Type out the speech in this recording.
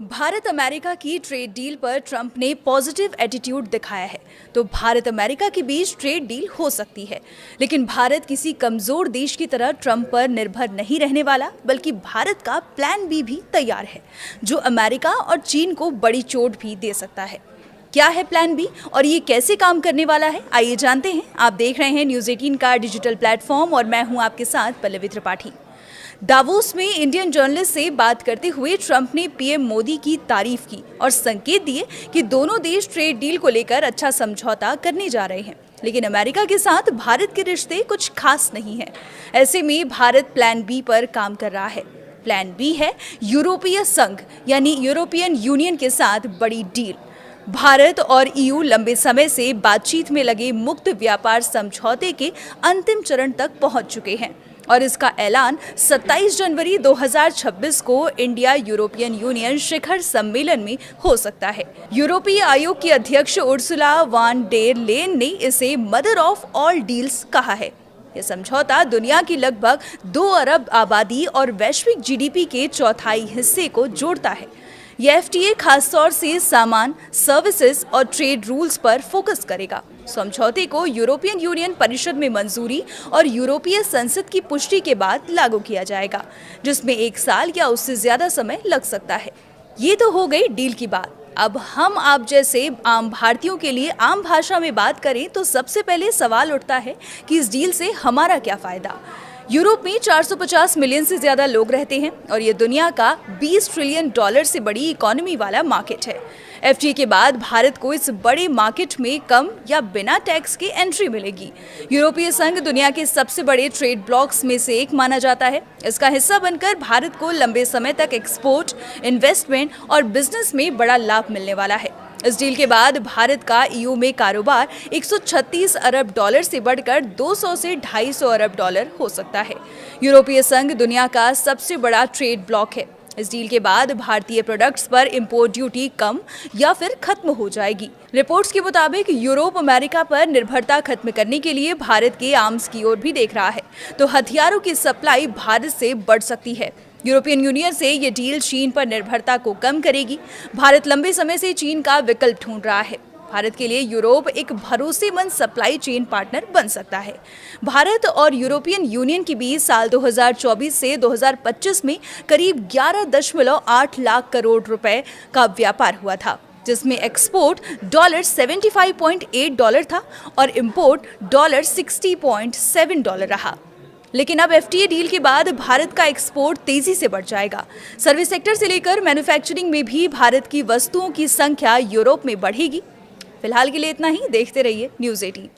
Bharat America की trade deal पर Trump ने पॉजिटिव एटीट्यूड दिखाया है, तो भारत अमेरिका के बीच ट्रेड डील हो सकती है। लेकिन भारत किसी कमजोर देश की तरह ट्रंप पर निर्भर नहीं रहने वाला, बल्कि भारत का प्लान बी भी तैयार है, जो अमेरिका और चीन को बड़ी चोट भी दे सकता है। क्या है प्लान बी और ये कैसे काम करने वाला है, आइए जानते हैं। आप देख रहे हैं न्यूज़ 18 का डिजिटल प्लेटफॉर्म और मैं हूं आपके साथ पल्लवी त्रिपाठी। दावोस में इंडियन जर्नलिस्ट से बात करते हुए ट्रंप ने पीएम मोदी की तारीफ की और संकेत दिए कि दोनों देश ट्रेड डील को लेकर अच्छा समझौता करने जा रहे हैं। लेकिन अमेरिका के साथ भारत के रिश्ते कुछ खास नहीं हैं। ऐसे में भारत प्लान बी पर काम कर रहा है। प्लान बी है यूरोपीय संघ यानी यूरोपियन यूनियन के साथ बड़ी डील। भारत और ईयू लंबे समय से बातचीत में लगे मुक्त व्यापार समझौते के अंतिम चरण तक पहुंच चुके हैं और इसका ऐलान 27 जनवरी 2026 को इंडिया यूरोपियन यूनियन शिखर सम्मेलन में हो सकता है। यूरोपीय आयोग की अध्यक्ष उर्सुला वान डेर लेन ने इसे मदर ऑफ ऑल डील्स कहा है। यह समझौता दुनिया की लगभग 2 अरब आबादी और वैश्विक जीडीपी के चौथाई हिस्से को जोड़ता है। यह एफटीए खासतौर से सामान, सर्विसेज और ट्रेड रूल्स पर फोकस करेगा। समझौते को यूरोपियन यूनियन परिषद में मंजूरी और यूरोपीय संसद की पुष्टि के बाद लागू किया जाएगा, जिसमें 1 साल या उससे ज्यादा समय लग सकता है। ये तो हो गई डील की बात। अब हम आप जैसे आम भारतीयों के लिए आम भाषा में बात करें तो सबसे पहले सवाल उठता है कि इस डील से हमारा क्या फायदा। यूरोप में 450 मिलियन से ज्यादा लोग रहते हैं और ये दुनिया का 20 ट्रिलियन डॉलर से बड़ी इकोनॉमी वाला मार्केट है। एफटीए के बाद भारत को इस बड़े मार्केट में कम या बिना टैक्स के एंट्री मिलेगी। यूरोपीय संघ दुनिया के सबसे बड़े ट्रेड ब्लॉक्स में से एक माना जाता है। इसका हिस्सा बनकर भारत को लंबे समय तक एक्सपोर्ट, इन्वेस्टमेंट और बिजनेस में बड़ा लाभ मिलने वाला है। इस डील के बाद भारत का ईयू में कारोबार 136 अरब डॉलर से बढ़कर 200 से 250 अरब डॉलर हो सकता है। यूरोपीय संघ दुनिया का सबसे बड़ा ट्रेड ब्लॉक है। इस डील के बाद भारतीय प्रोडक्ट्स पर इंपोर्ट ड्यूटी कम या फिर खत्म हो जाएगी। रिपोर्ट्स के मुताबिक यूरोप अमेरिका पर निर्भरता खत्म करने के लिए भारत के आर्म्स की ओर भी देख रहा है, तो हथियारों की सप्लाई भारत से बढ़ सकती है। यूरोपियन यूनियन से ये डील चीन पर निर्भरता को कम करेगी। भारत लंबे समय से चीन का विकल्प ढूंढ रहा है। भारत के लिए यूरोप एक भरोसेमंद सप्लाई चेन पार्टनर बन सकता है। भारत और यूरोपियन यूनियन के बीच साल 2024 से 2025 में करीब 11.8 लाख करोड़ रुपए का व्यापार हुआ था, जिसमें एक्सपोर्ट $75.8 था और इंपोर्ट $60.7 रहा। लेकिन अब एफटीए डील के बाद भारत का एक्सपोर्ट तेजी से बढ़ जाएगा। सर्विस सेक्टर से लेकर मैन्युफैक्चरिंग में भी भारत की वस्तुओं की संख्या यूरोप में बढ़ेगी। फिलहाल के लिए इतना ही। देखते रहिए न्यूज़ 18।